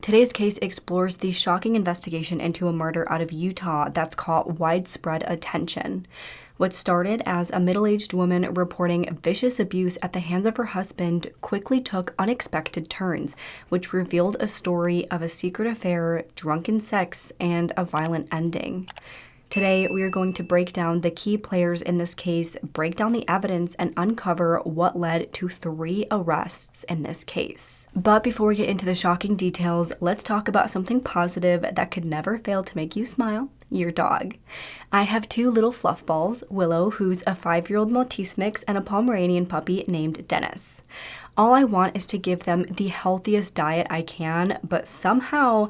Today's case explores the shocking investigation into a murder out of Utah that's caught widespread attention. What started as a middle-aged woman reporting vicious abuse at the hands of her husband quickly took unexpected turns, which revealed a story of a secret affair, drunken sex, and a violent ending. Today, we are going to break down the key players in this case, break down the evidence, and uncover what led to 3 arrests in this case. But before we get into the shocking details, let's talk about something positive that could never fail to make you smile: your dog. I have 2 little fluff balls, Willow, who's a 5-year-old Maltese mix, and a Pomeranian puppy named Dennis. All I want is to give them the healthiest diet I can, but somehow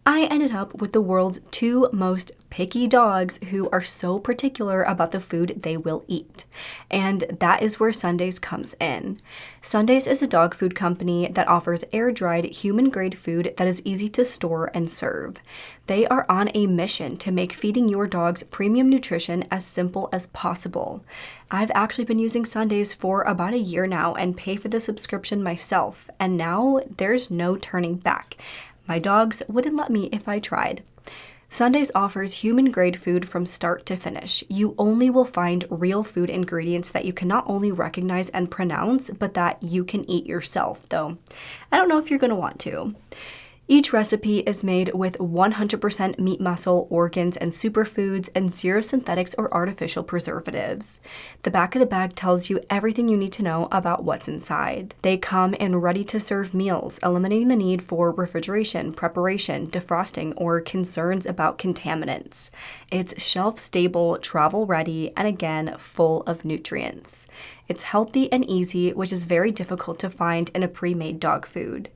I ended up with the world's 2 most picky dogs who are so particular about the food they will eat. And that is where Sundays comes in. Sundays is a dog food company that offers air-dried, human-grade food that is easy to store and serve. They are on a mission to make feeding your dogs premium nutrition as simple as possible. I've actually been using Sundays for about a year now and pay for the subscription myself, and now there's no turning back. My dogs wouldn't let me if I tried. Sundays offers human-grade food from start to finish. You only will find real food ingredients that you can not only recognize and pronounce, but that you can eat yourself, though I don't know if you're going to want to. Each recipe is made with 100% meat, muscle, organs, and superfoods, and 0 synthetics or artificial preservatives. The back of the bag tells you everything you need to know about what's inside. They come in ready-to-serve meals, eliminating the need for refrigeration, preparation, defrosting, or concerns about contaminants. It's shelf-stable, travel-ready, and again, full of nutrients. It's healthy and easy, which is very difficult to find in a pre-made dog food.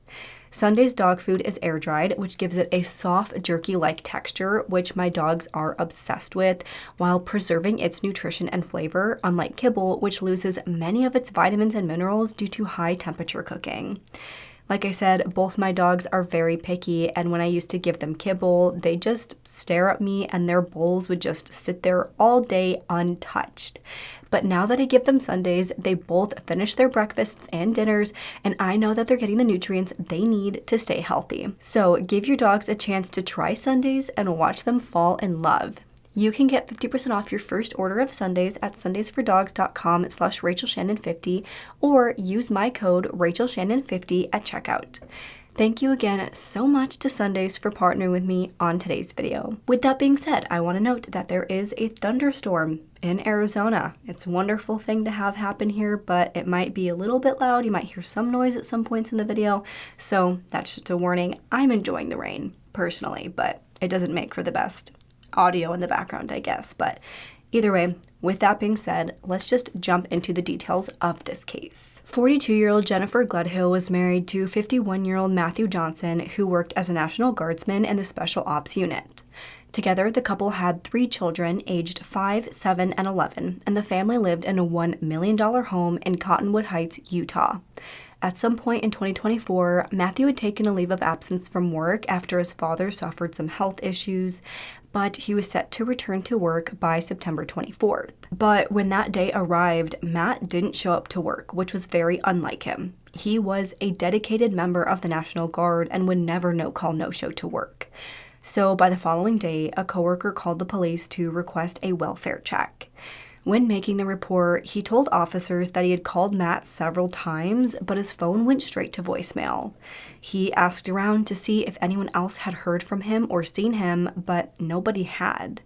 Sunday's dog food is air-dried, which gives it a soft, jerky-like texture, which my dogs are obsessed with, while preserving its nutrition and flavor, unlike kibble, which loses many of its vitamins and minerals due to high-temperature cooking. Like I said, both my dogs are very picky, and when I used to give them kibble, they just stare at me and their bowls would just sit there all day untouched. But now that I give them Sundays, they both finish their breakfasts and dinners, and I know that they're getting the nutrients they need to stay healthy. So give your dogs a chance to try Sundays and watch them fall in love. You can get 50% off your first order of Sundays at sundaysfordogs.com/RachelShannonYt, or use my code RachelShannonYt at checkout. Thank you again so much to Sundays for partnering with me on today's video. With that being said, I want to note that there is a thunderstorm in Arizona. It's a wonderful thing to have happen here, but it might be a little bit loud. You might hear some noise at some points in the video, so that's just a warning. I'm enjoying the rain personally, but it doesn't make for the best audio in the background, I guess. But either way, with that being said, let's just jump into the details of this case. 42-year-old Jennifer Gledhill was married to 51-year-old Matthew Johnson, who worked as a National Guardsman in the Special Ops Unit. Together, the couple had 3 children, aged 5, 7, and 11, and the family lived in a $1 million home in Cottonwood Heights, Utah. At some point in 2024, Matthew had taken a leave of absence from work after his father suffered some health issues, but he was set to return to work by September 24th. But when that day arrived, Matt didn't show up to work, which was very unlike him. He was a dedicated member of the National Guard and would never no-call, no-show to work. So by the following day, a coworker called the police to request a welfare check. When making the report, he told officers that he had called Matt several times, but his phone went straight to voicemail. He asked around to see if anyone else had heard from him or seen him, but nobody had.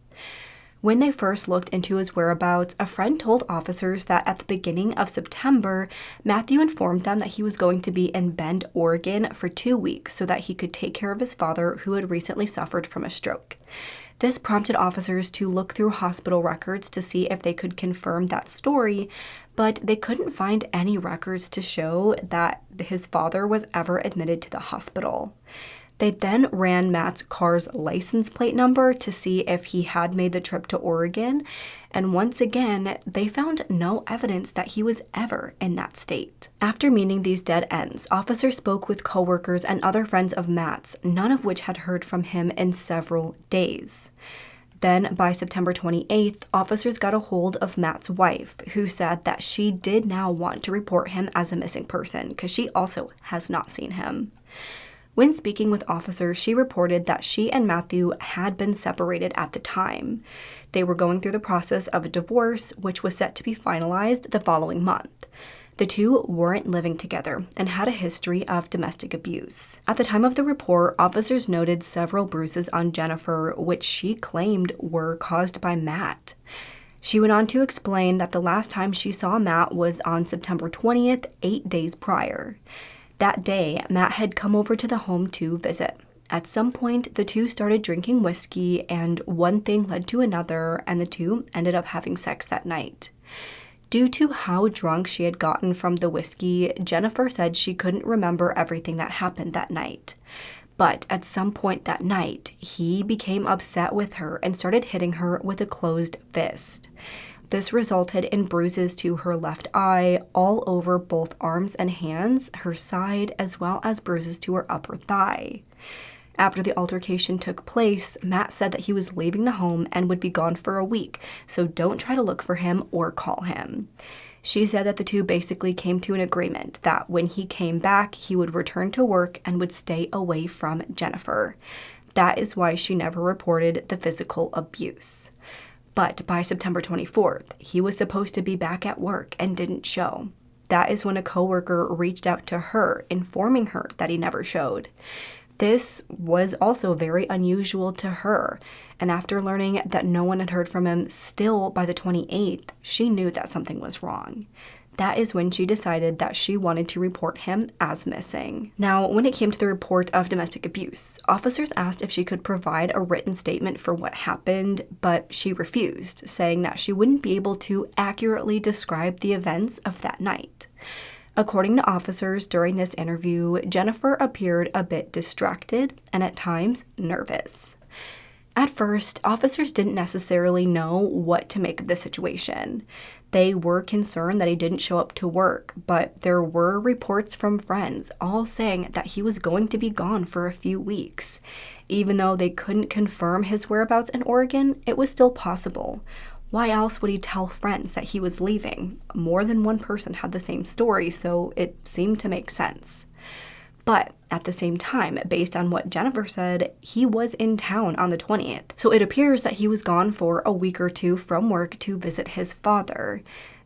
When they first looked into his whereabouts, a friend told officers that at the beginning of September, Matthew informed them that he was going to be in Bend, Oregon for 2 weeks so that he could take care of his father, who had recently suffered from a stroke. This prompted officers to look through hospital records to see if they could confirm that story, but they couldn't find any records to show that his father was ever admitted to the hospital. They then ran Matt's car's license plate number to see if he had made the trip to Oregon, and once again, they found no evidence that he was ever in that state. After meeting these dead ends, officers spoke with coworkers and other friends of Matt's, none of which had heard from him in several days. Then, by September 28th, officers got a hold of Matt's wife, who said that she did now want to report him as a missing person because she also has not seen him. When speaking with officers, she reported that she and Matthew had been separated at the time. They were going through the process of a divorce, which was set to be finalized the following month. The two weren't living together and had a history of domestic abuse. At the time of the report, officers noted several bruises on Jennifer, which she claimed were caused by Matt. She went on to explain that the last time she saw Matt was on September 20th, 8 days prior. That day, Matt had come over to the home to visit. At some point, the two started drinking whiskey, and one thing led to another, and the two ended up having sex that night. Due to how drunk she had gotten from the whiskey, Jennifer said she couldn't remember everything that happened that night. But at some point that night, he became upset with her and started hitting her with a closed fist. This resulted in bruises to her left eye, all over both arms and hands, her side, as well as bruises to her upper thigh. After the altercation took place, Matt said that he was leaving the home and would be gone for a week, so don't try to look for him or call him. She said that the two basically came to an agreement that when he came back, he would return to work and would stay away from Jennifer. That is why she never reported the physical abuse. But by September 24th, he was supposed to be back at work and didn't show. That is when a coworker reached out to her, informing her that he never showed. This was also very unusual to her, and after learning that no one had heard from him still by the 28th, she knew that something was wrong. That is when she decided that she wanted to report him as missing. Now, when it came to the report of domestic abuse, officers asked if she could provide a written statement for what happened, but she refused, saying that she wouldn't be able to accurately describe the events of that night. According to officers during this interview, Jennifer appeared a bit distracted and at times nervous. At first, officers didn't necessarily know what to make of the situation. They were concerned that he didn't show up to work, but there were reports from friends all saying that he was going to be gone for a few weeks. Even though they couldn't confirm his whereabouts in Oregon, it was still possible. Why else would he tell friends that he was leaving? More than one person had the same story, so it seemed to make sense. But at the same time, based on what Jennifer said, he was in town on the 20th. So it appears that he was gone for a week or two from work to visit his father.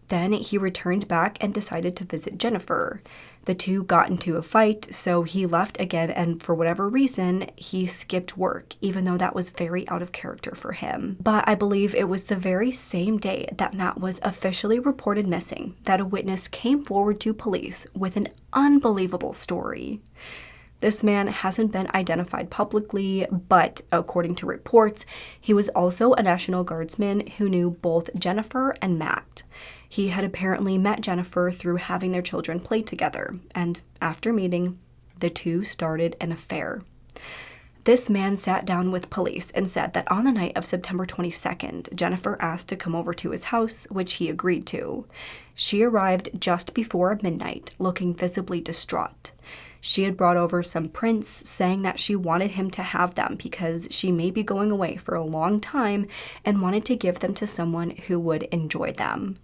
Then he returned back and decided to visit Jennifer. The two got into a fight, so he left again, and for whatever reason, he skipped work, even though that was very out of character for him. But I believe it was the very same day that Matt was officially reported missing that a witness came forward to police with an unbelievable story. This man hasn't been identified publicly, but according to reports, he was also a National Guardsman who knew both Jennifer and Matt. He had apparently met Jennifer through having their children play together, and after meeting, the two started an affair. This man sat down with police and said that on the night of September 22nd, Jennifer asked to come over to his house, which he agreed to. She arrived just before midnight, looking visibly distraught. She had brought over some prints, saying that she wanted him to have them because she may be going away for a long time and wanted to give them to someone who would enjoy them.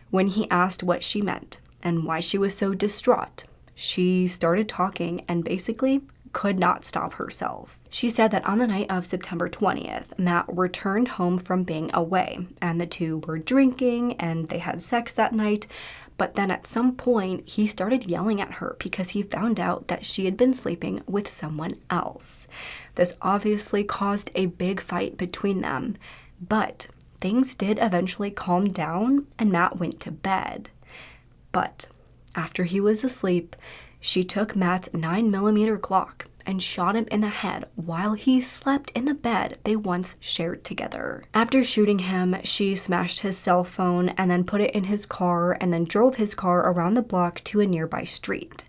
When he asked what she meant and why she was so distraught, she started talking and basically could not stop herself. She said that on the night of September 20th, Matt returned home from being away, and the two were drinking and they had sex that night. But then at some point, he started yelling at her because he found out that she had been sleeping with someone else. This obviously caused a big fight between them, but things did eventually calm down and Matt went to bed. But after he was asleep, she took Matt's 9mm Glock and shot him in the head while he slept in the bed they once shared together. After shooting him, she smashed his cell phone and then put it in his car and then drove his car around the block to a nearby street.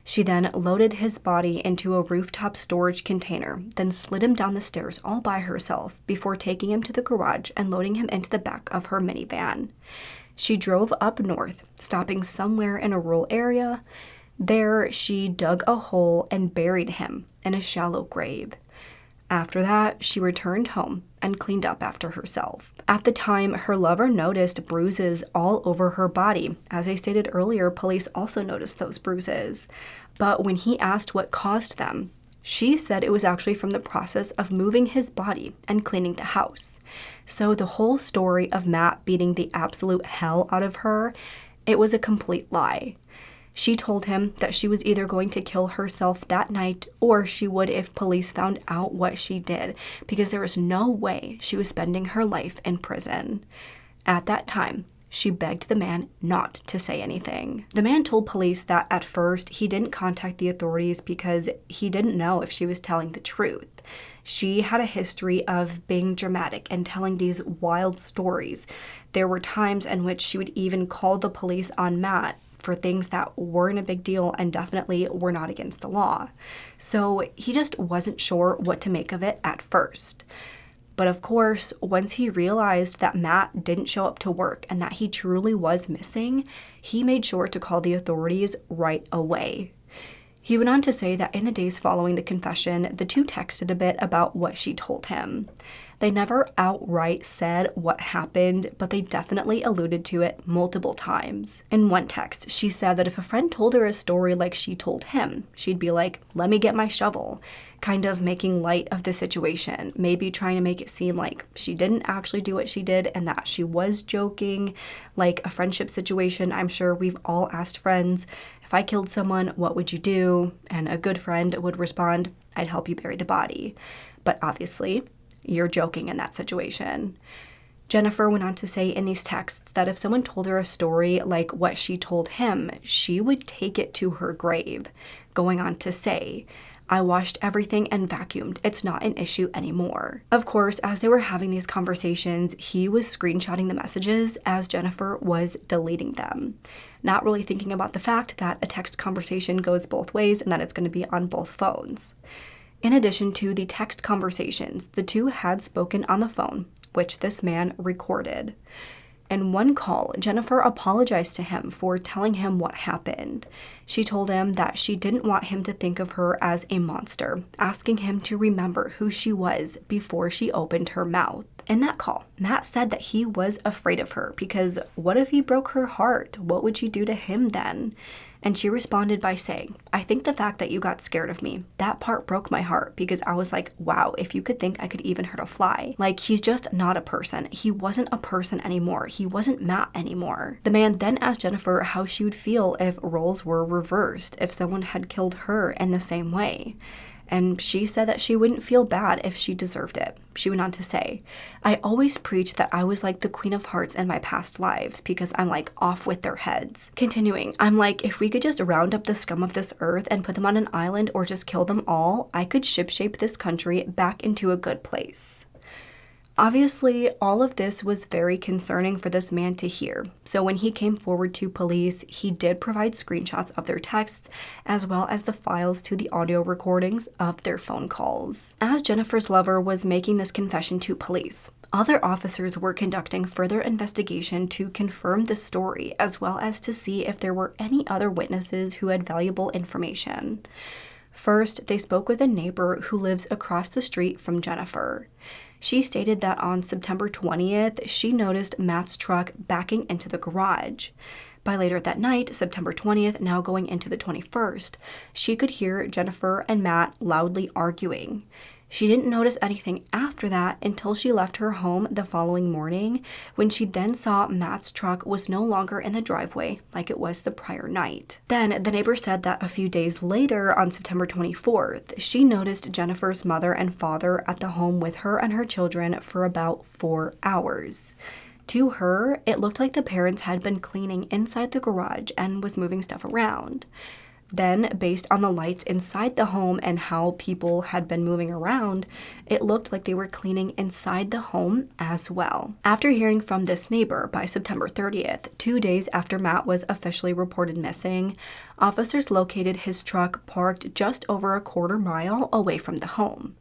She then loaded his body into a rooftop storage container, then slid him down the stairs all by herself before taking him to the garage and loading him into the back of her minivan. She drove up north, stopping somewhere in a rural area. There, she dug a hole and buried him in a shallow grave. After that, she returned home and cleaned up after herself. At the time, her lover noticed bruises all over her body. As I stated earlier, police also noticed those bruises. But when he asked what caused them, She said it was actually from the process of moving his body and cleaning the house. So the whole story of Matt beating the absolute hell out of her, it was a complete lie. She told him that she was either going to kill herself that night or she would if police found out what she did, because there was no way she was spending her life in prison. At that time, she begged the man not to say anything. The man told police that at first he didn't contact the authorities because he didn't know if she was telling the truth. She had a history of being dramatic and telling these wild stories. There were times in which she would even call the police on Matt for things that weren't a big deal and definitely were not against the law. So he just wasn't sure what to make of it at first. But of course, once he realized that Matt didn't show up to work and that he truly was missing, he made sure to call the authorities right away. He went on to say that in the days following the confession, the two texted a bit about what she told him. They never outright said what happened, but they definitely alluded to it multiple times. In one text, she said that if a friend told her a story like she told him, she'd be like, "Let me get my shovel," kind of making light of the situation, maybe trying to make it seem like she didn't actually do what she did and that she was joking, like a friendship situation. I'm sure we've all asked friends, if I killed someone, what would you do? And a good friend would respond, "I'd help you bury the body." But obviously, you're joking in that situation. Jennifer went on to say in these texts that if someone told her a story like what she told him, she would take it to her grave, going on to say, "I washed everything and vacuumed. It's not an issue anymore." Of course, as they were having these conversations, he was screenshotting the messages as Jennifer was deleting them, not really thinking about the fact that a text conversation goes both ways and that it's going to be on both phones. In addition to the text conversations, the two had spoken on the phone, which this man recorded. In one call, Jennifer apologized to him for telling him what happened. She told him that she didn't want him to think of her as a monster, asking him to remember who she was before she opened her mouth. In that call, Matt said that he was afraid of her because what if he broke her heart? What would she do to him then? And she responded by saying, "I think the fact that you got scared of me, that part broke my heart because I was like, wow, if you could think I could even hurt a fly." Like, he's just not a person. He wasn't a person anymore. He wasn't Matt anymore. The man then asked Jennifer how she would feel if roles were reversed, if someone had killed her in the same way. And she said that she wouldn't feel bad if she deserved it. She went on to say, "I always preached that I was like the Queen of Hearts in my past lives because I'm like off with their heads." Continuing, "I'm like, if we could just round up the scum of this earth and put them on an island or just kill them all, I could shipshape this country back into a good place." Obviously, all of this was very concerning for this man to hear. So when he came forward to police, he did provide screenshots of their texts, as well as the files to the audio recordings of their phone calls. As Jennifer's lover was making this confession to police, other officers were conducting further investigation to confirm the story, as well as to see if there were any other witnesses who had valuable information. First, they spoke with a neighbor who lives across the street from Jennifer. She stated that on September 20th, she noticed Matt's truck backing into the garage. By later that night, September 20th, now going into the 21st, she could hear Jennifer and Matt loudly arguing. She didn't notice anything after that until she left her home the following morning, when she then saw Matt's truck was no longer in the driveway like it was the prior night. Then the neighbor said that a few days later, on September 24th, she noticed Jennifer's mother and father at the home with her and her children for about 4 hours. To her, it looked like the parents had been cleaning inside the garage and was moving stuff around. Then, based on the lights inside the home and how people had been moving around, it looked like they were cleaning inside the home as well. After hearing from this neighbor by September 30th, 2 days after Matt was officially reported missing, officers located his truck parked just over a quarter mile away from the home.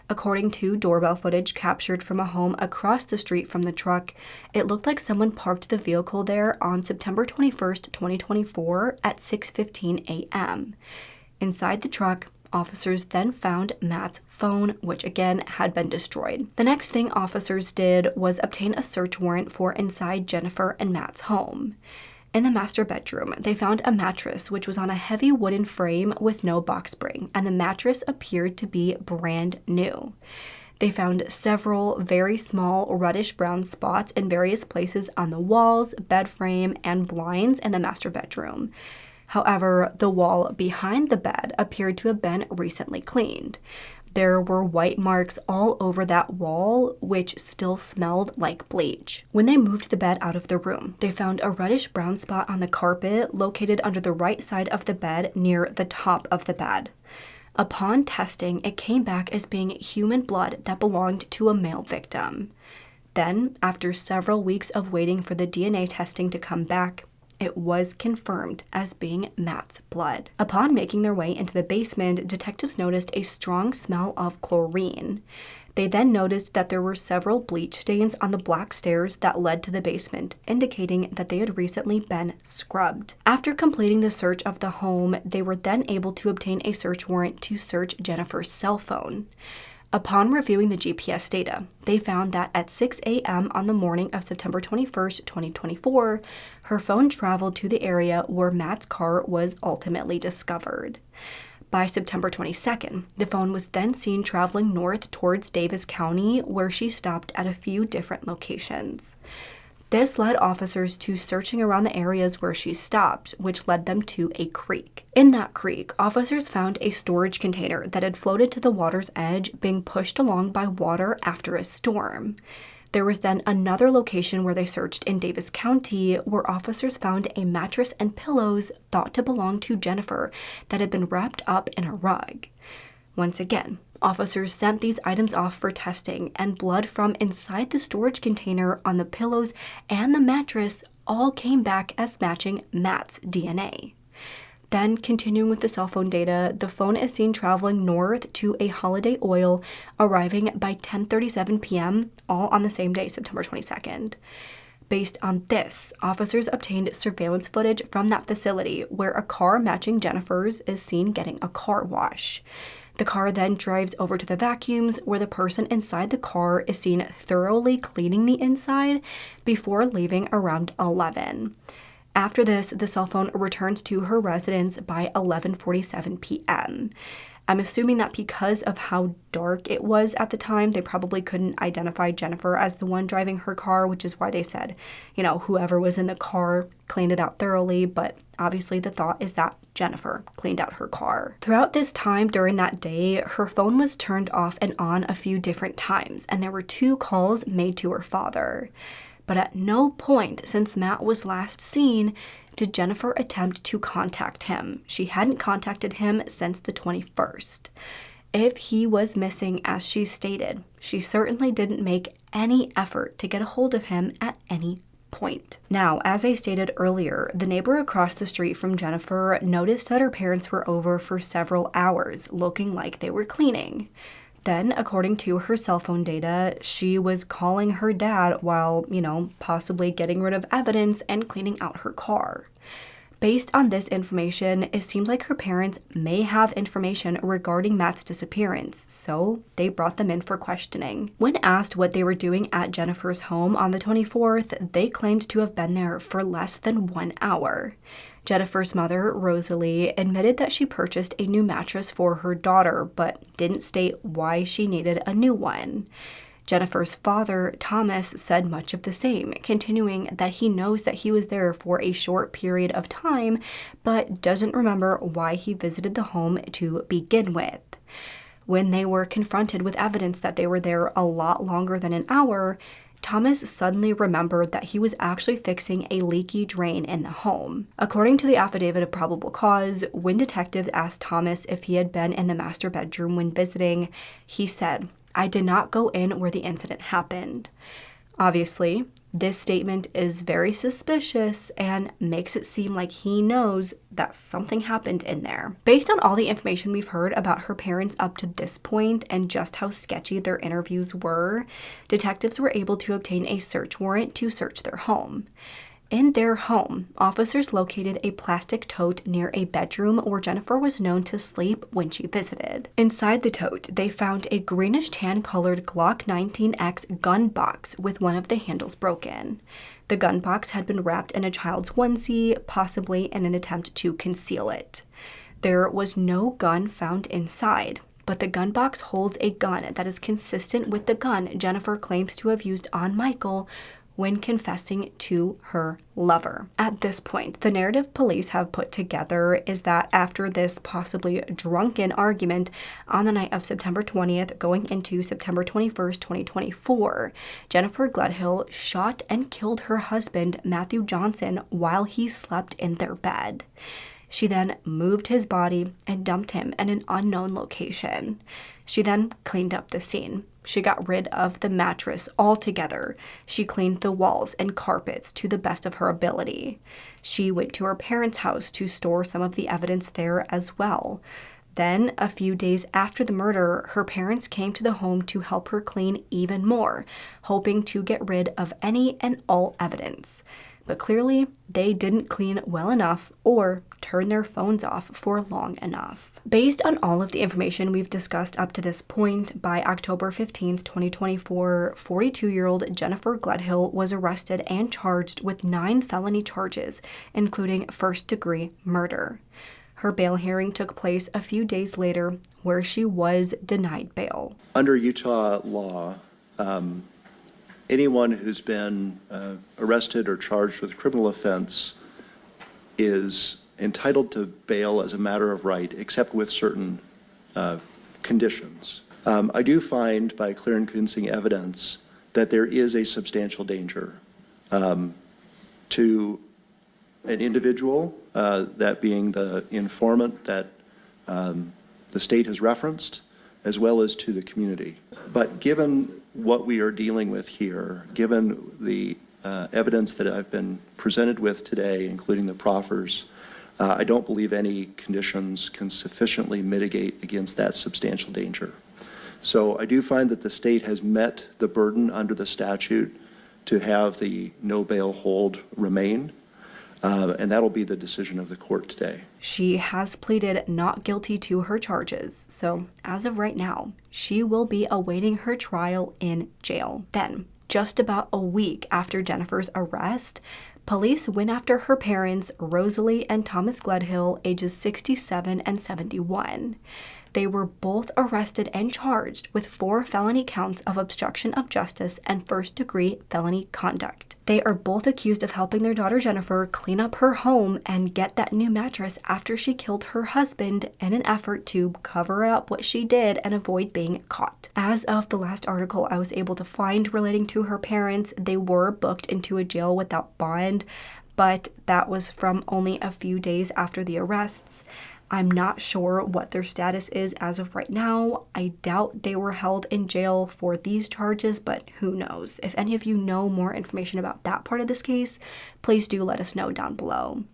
According to doorbell footage captured from a home across the street from the truck, it looked like someone parked the vehicle there on September 21st, 2024 at 6:15 a.m. Inside the truck, officers then found Matt's phone, which again had been destroyed. The next thing officers did was obtain a search warrant for inside Jennifer and Matt's home. In the master bedroom, they found a mattress which was on a heavy wooden frame with no box spring, and the mattress appeared to be brand new. They found several very small reddish-brown spots in various places on the walls, bed frame, and blinds in the master bedroom. However, the wall behind the bed appeared to have been recently cleaned. There were white marks all over that wall, which still smelled like bleach. When they moved the bed out of the room, they found a reddish-brown spot on the carpet located under the right side of the bed near the top of the bed. Upon testing, it came back as being human blood that belonged to a male victim. Then, after several weeks of waiting for the DNA testing to come back, it was confirmed as being Matt's blood. Upon making their way into the basement, detectives noticed a strong smell of chlorine. They then noticed that there were several bleach stains on the black stairs that led to the basement, indicating that they had recently been scrubbed. After completing the search of the home, they were then able to obtain a search warrant to search Jennifer's cell phone. Upon reviewing the GPS data, they found that at 6 a.m. on the morning of September 21st, 2024, her phone traveled to the area where Matt's car was ultimately discovered. By September 22nd, the phone was then seen traveling north towards Davis County, where she stopped at a few different locations. This led officers to searching around the areas where she stopped, which led them to a creek. In that creek, officers found a storage container that had floated to the water's edge, being pushed along by water after a storm. There was then another location where they searched in Davis County, where officers found a mattress and pillows thought to belong to Jennifer that had been wrapped up in a rug. Once again, officers sent these items off for testing, and blood from inside the storage container on the pillows and the mattress all came back as matching Matt's DNA. Then, continuing with the cell phone data, the phone is seen traveling north to a Holiday Oil, arriving by 10:37 p.m., all on the same day, September 22nd. Based on this, officers obtained surveillance footage from that facility where a car matching Jennifer's is seen getting a car wash. The car then drives over to the vacuums, where the person inside the car is seen thoroughly cleaning the inside before leaving around 11. After this, the cell phone returns to her residence by 11:47 p.m. I'm assuming that because of how dark it was at the time, they probably couldn't identify Jennifer as the one driving her car, which is why they said, whoever was in the car cleaned it out thoroughly, but obviously the thought is that Jennifer cleaned out her car. Throughout this time during that day, her phone was turned off and on a few different times, and there were 2 calls made to her father. But at no point since Matt was last seen did Jennifer attempt to contact him. She hadn't contacted him since the 21st. If he was missing, as she stated, she certainly didn't make any effort to get a hold of him at any point. Now, as I stated earlier, the neighbor across the street from Jennifer noticed that her parents were over for several hours, looking like they were cleaning. Then, according to her cell phone data, she was calling her dad while, possibly getting rid of evidence and cleaning out her car. Based on this information, it seems like her parents may have information regarding Matt's disappearance, so they brought them in for questioning. When asked what they were doing at Jennifer's home on the 24th, they claimed to have been there for less than 1 hour. Jennifer's mother, Rosalie, admitted that she purchased a new mattress for her daughter, but didn't state why she needed a new one. Jennifer's father, Thomas, said much of the same, continuing that he knows that he was there for a short period of time, but doesn't remember why he visited the home to begin with. When they were confronted with evidence that they were there a lot longer than an hour, Thomas suddenly remembered that he was actually fixing a leaky drain in the home. According to the affidavit of probable cause, when detectives asked Thomas if he had been in the master bedroom when visiting, he said, "I did not go in where the incident happened." Obviously, this statement is very suspicious and makes it seem like he knows that something happened in there. Based on all the information we've heard about her parents up to this point and just how sketchy their interviews were, detectives were able to obtain a search warrant to search their home. In their home, officers located a plastic tote near a bedroom where Jennifer was known to sleep when she visited. Inside the tote, they found a greenish tan-colored Glock 19X gun box with one of the handles broken. The gun box had been wrapped in a child's onesie, possibly in an attempt to conceal it. There was no gun found inside, but the gun box holds a gun that is consistent with the gun Jennifer claims to have used on Michael when confessing to her lover. At this point, the narrative police have put together is that after this possibly drunken argument on the night of September 20th going into September 21st, 2024, Jennifer Gledhill shot and killed her husband, Matthew Johnson, while he slept in their bed. She then moved his body and dumped him in an unknown location. She then cleaned up the scene. She got rid of the mattress altogether. She cleaned the walls and carpets to the best of her ability. She went to her parents' house to store some of the evidence there as well. Then, a few days after the murder, her parents came to the home to help her clean even more, hoping to get rid of any and all evidence. But clearly, they didn't clean well enough or turn their phones off for long enough. Based on all of the information we've discussed up to this point, by October 15th, 2024, 42-year-old Jennifer Gledhill was arrested and charged with 9 felony charges, including first-degree murder. Her bail hearing took place a few days later, where she was denied bail. Under Utah law, anyone who's been arrested or charged with a criminal offense is entitled to bail as a matter of right, except with certain conditions. I do find, by clear and convincing evidence, that there is a substantial danger to an individual, that being the informant that the state has referenced, as well as to the community. But given what we are dealing with here, given the evidence that I've been presented with today, including the proffers, I don't believe any conditions can sufficiently mitigate against that substantial danger. So I do find that the state has met the burden under the statute to have the no bail hold remain. And that'll be the decision of the court today. She has pleaded not guilty to her charges, so as of right now, she will be awaiting her trial in jail. Then, just about a week after Jennifer's arrest, police went after her parents, Rosalie and Thomas Gledhill, ages 67 and 71. They were both arrested and charged with 4 felony counts of obstruction of justice and first-degree felony conduct. They are both accused of helping their daughter Jennifer clean up her home and get that new mattress after she killed her husband in an effort to cover up what she did and avoid being caught. As of the last article I was able to find relating to her parents, they were booked into a jail without bond, but that was from only a few days after the arrests. I'm not sure what their status is as of right now. I doubt they were held in jail for these charges, but who knows? If any of you know more information about that part of this case, please do let us know down below.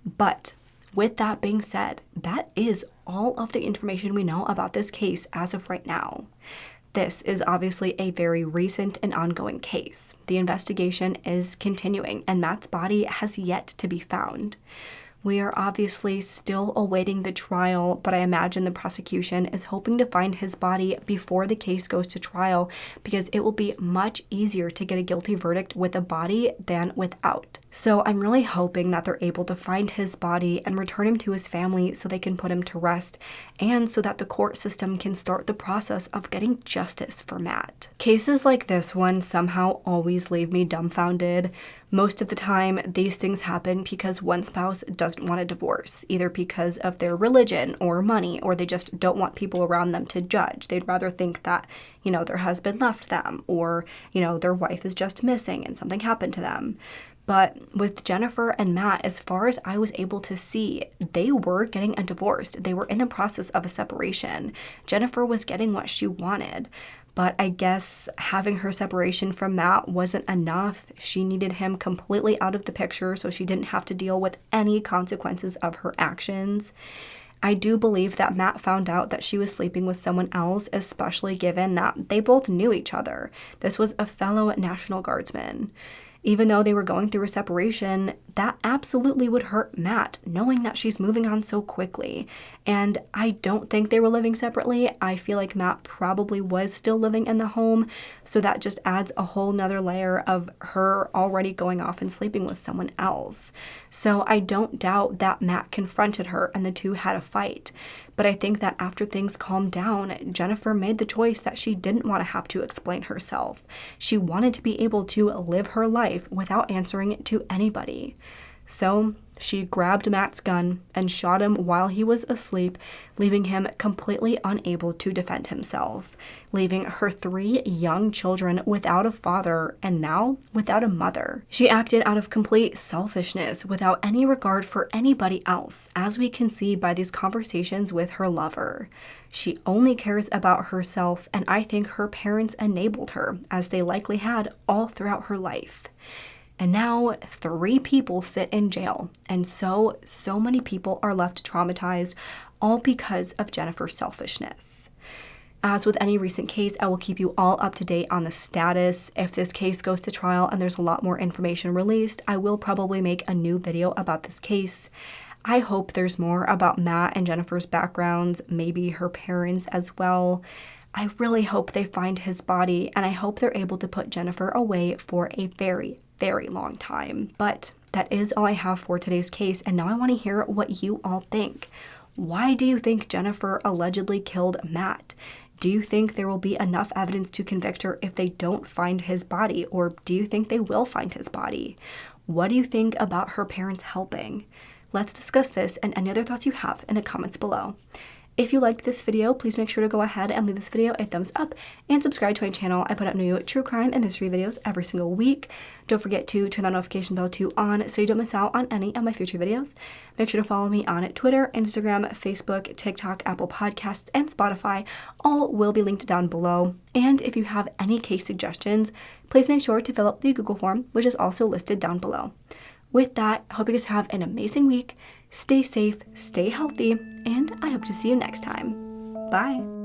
But with that being said, that is all of the information we know about this case as of right now. This is obviously a very recent and ongoing case. The investigation is continuing, and Matt's body has yet to be found. We are obviously still awaiting the trial, but I imagine the prosecution is hoping to find his body before the case goes to trial because it will be much easier to get a guilty verdict with a body than without. So I'm really hoping that they're able to find his body and return him to his family so they can put him to rest and so that the court system can start the process of getting justice for Matt. Cases like this one somehow always leave me dumbfounded. Most of the time, these things happen because one spouse doesn't want a divorce, either because of their religion or money, or they just don't want people around them to judge. They'd rather think that, their husband left them, or, their wife is just missing and something happened to them. But with Jennifer and Matt, as far as I was able to see, they were getting a divorce. They were in the process of a separation. Jennifer was getting what she wanted. But I guess having her separation from Matt wasn't enough. She needed him completely out of the picture so she didn't have to deal with any consequences of her actions. I do believe that Matt found out that she was sleeping with someone else, especially given that they both knew each other. This was a fellow National Guardsman. Even though they were going through a separation, that absolutely would hurt Matt, knowing that she's moving on so quickly. And I don't think they were living separately. I feel like Matt probably was still living in the home, so that just adds a whole nother layer of her already going off and sleeping with someone else. So I don't doubt that Matt confronted her and the two had a fight. But I think that after things calmed down, Jennifer made the choice that she didn't want to have to explain herself. She wanted to be able to live her life without answering it to anybody. So she grabbed Matt's gun and shot him while he was asleep, leaving him completely unable to defend himself, leaving her 3 young children without a father and now without a mother. She acted out of complete selfishness without any regard for anybody else, as we can see by these conversations with her lover. She only cares about herself, and I think her parents enabled her, as they likely had all throughout her life. And now 3 people sit in jail, and so many people are left traumatized, all because of Jennifer's selfishness. As with any recent case, I will keep you all up to date on the status. If this case goes to trial and there's a lot more information released, I will probably make a new video about this case. I hope there's more about Matt and Jennifer's backgrounds, maybe her parents as well. I really hope they find his body, and I hope they're able to put Jennifer away for a very long time. But that is all I have for today's case, and now I want to hear what you all think. Why do you think Jennifer allegedly killed Matt? Do you think there will be enough evidence to convict her if they don't find his body, or do you think they will find his body? What do you think about her parents helping? Let's discuss this and any other thoughts you have in the comments below. If you liked this video, please make sure to go ahead and leave this video a thumbs up and subscribe to my channel. I put out new true crime and mystery videos every single week. Don't forget to turn that notification bell on so you don't miss out on any of my future videos. Make sure to follow me on Twitter, Instagram, Facebook, TikTok, Apple Podcasts, and Spotify. All will be linked down below. And if you have any case suggestions, please make sure to fill out the Google form, which is also listed down below. With that, I hope you guys have an amazing week. Stay safe, stay healthy, and I hope to see you next time. Bye.